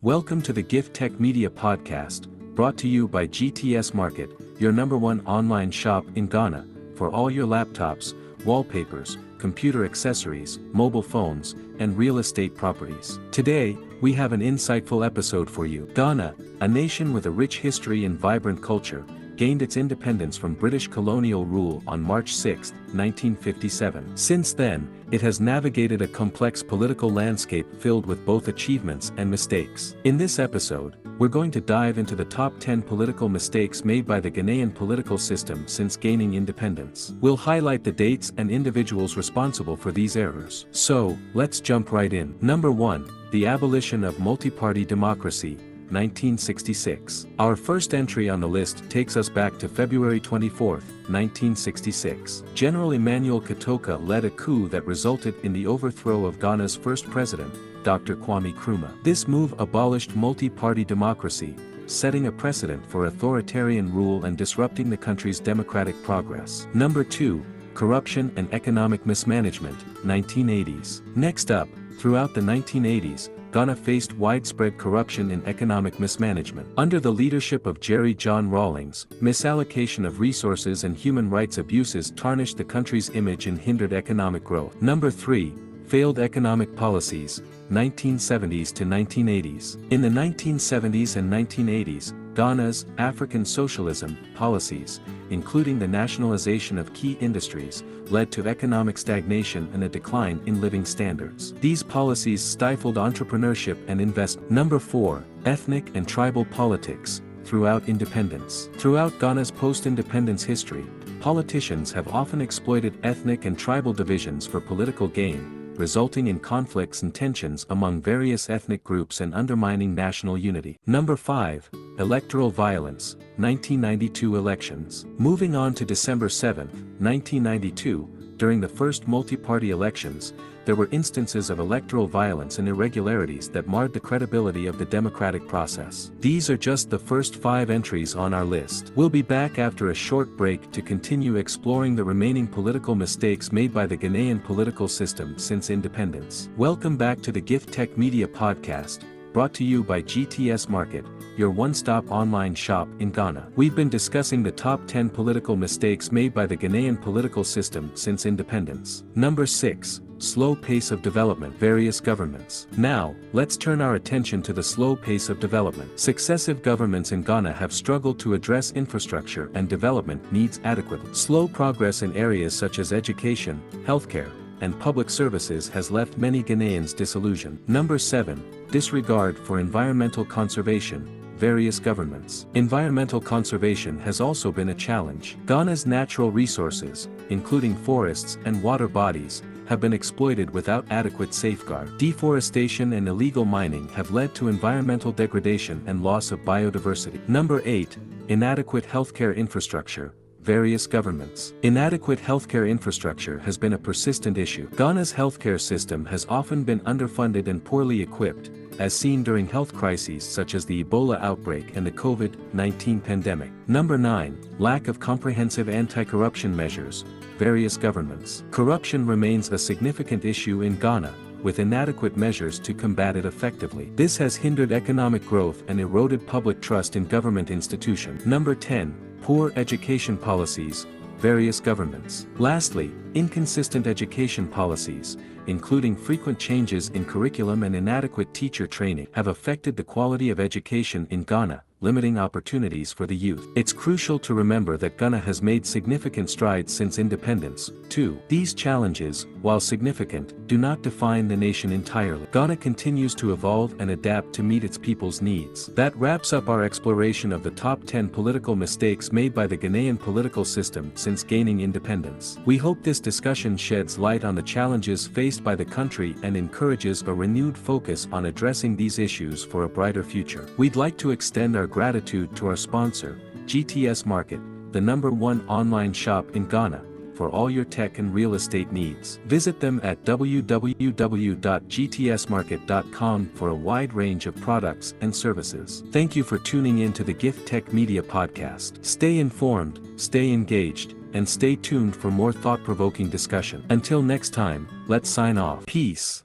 Welcome to the Gift Tech Media Podcast, brought to you by GTS Market, your #1 online shop in Ghana, for all your laptops, wallpapers, computer accessories, mobile phones, and real estate properties. Today, we have an insightful episode for you. Ghana, a nation with a rich history and vibrant culture, gained its independence from British colonial rule on March 6, 1957. Since then, it has navigated a complex political landscape filled with both achievements and mistakes. In this episode, we're going to dive into the top 10 political mistakes made by the Ghanaian political system since gaining independence. We'll highlight the dates and individuals responsible for these errors. So, let's jump right in. Number 1, the abolition of multiparty democracy. 1966. Our first entry on the list takes us back to February 24, 1966. General Emmanuel Katoka led a coup that resulted in the overthrow of Ghana's first president, Dr. Kwame Nkrumah. This move abolished multi-party democracy, setting a precedent for authoritarian rule and disrupting the country's democratic progress. Number 2, corruption and economic mismanagement. 1980s. Next up, throughout the 1980s, Ghana faced widespread corruption and economic mismanagement. Under the leadership of Jerry John Rawlings, misallocation of resources and human rights abuses tarnished the country's image and hindered economic growth. Number 3, failed economic policies, 1970s to 1980s. In the 1970s and 1980s, Ghana's African socialism policies, including the nationalization of key industries, led to economic stagnation and a decline in living standards. These policies stifled entrepreneurship and investment. Number 4, ethnic and tribal politics, throughout independence. Throughout Ghana's post-independence history, politicians have often exploited ethnic and tribal divisions for political gain, resulting in conflicts and tensions among various ethnic groups and undermining national unity. Number 5, electoral violence, 1992 elections. Moving on to December 7, 1992, during the first multi-party elections, there were instances of electoral violence and irregularities that marred the credibility of the democratic process. These are just the first 5 entries on our list. We'll be back after a short break to continue exploring the remaining political mistakes made by the Ghanaian political system since independence. Welcome back to the Gift Tech Media Podcast, brought to you by GTS Market, your one-stop online shop in Ghana. We've been discussing the top 10 political mistakes made by the Ghanaian political system since independence. Number 6, slow pace of development, various governments. Now, let's turn our attention to the slow pace of development. Successive governments in Ghana have struggled to address infrastructure and development needs adequately. Slow progress in areas such as education, healthcare, and public services has left many Ghanaians disillusioned. Number 7, disregard for environmental conservation, various governments. Environmental conservation has also been a challenge. Ghana's natural resources, including forests and water bodies, have been exploited without adequate safeguard. Deforestation and illegal mining have led to environmental degradation and loss of biodiversity. Number 8, inadequate healthcare infrastructure, various governments. Inadequate healthcare infrastructure has been a persistent issue. Ghana's healthcare system has often been underfunded and poorly equipped, as seen during health crises such as the Ebola outbreak and the COVID-19 pandemic. Number 9, lack of comprehensive anti-corruption measures, various governments. Corruption remains a significant issue in Ghana, with inadequate measures to combat it effectively. This has hindered economic growth and eroded public trust in government institutions. Number 10, poor education policies, various governments. Lastly, inconsistent education policies, including frequent changes in curriculum and inadequate teacher training, have affected the quality of education in Ghana, limiting opportunities for the youth. It's crucial to remember that Ghana has made significant strides since independence, too. These challenges, while significant, do not define the nation entirely. Ghana continues to evolve and adapt to meet its people's needs. That wraps up our exploration of the top 10 political mistakes made by the Ghanaian political system since gaining independence. We hope this discussion sheds light on the challenges faced by the country and encourages a renewed focus on addressing these issues for a brighter future. We'd like to extend our gratitude to our sponsor, GTS Market, the #1 online shop in Ghana, for all your tech and real estate needs. Visit them at www.gtsmarket.com for a wide range of products and services. Thank you for tuning in to the Gift Tech Media Podcast. Stay informed, stay engaged, and stay tuned for more thought-provoking discussion. Until next time, let's sign off. Peace.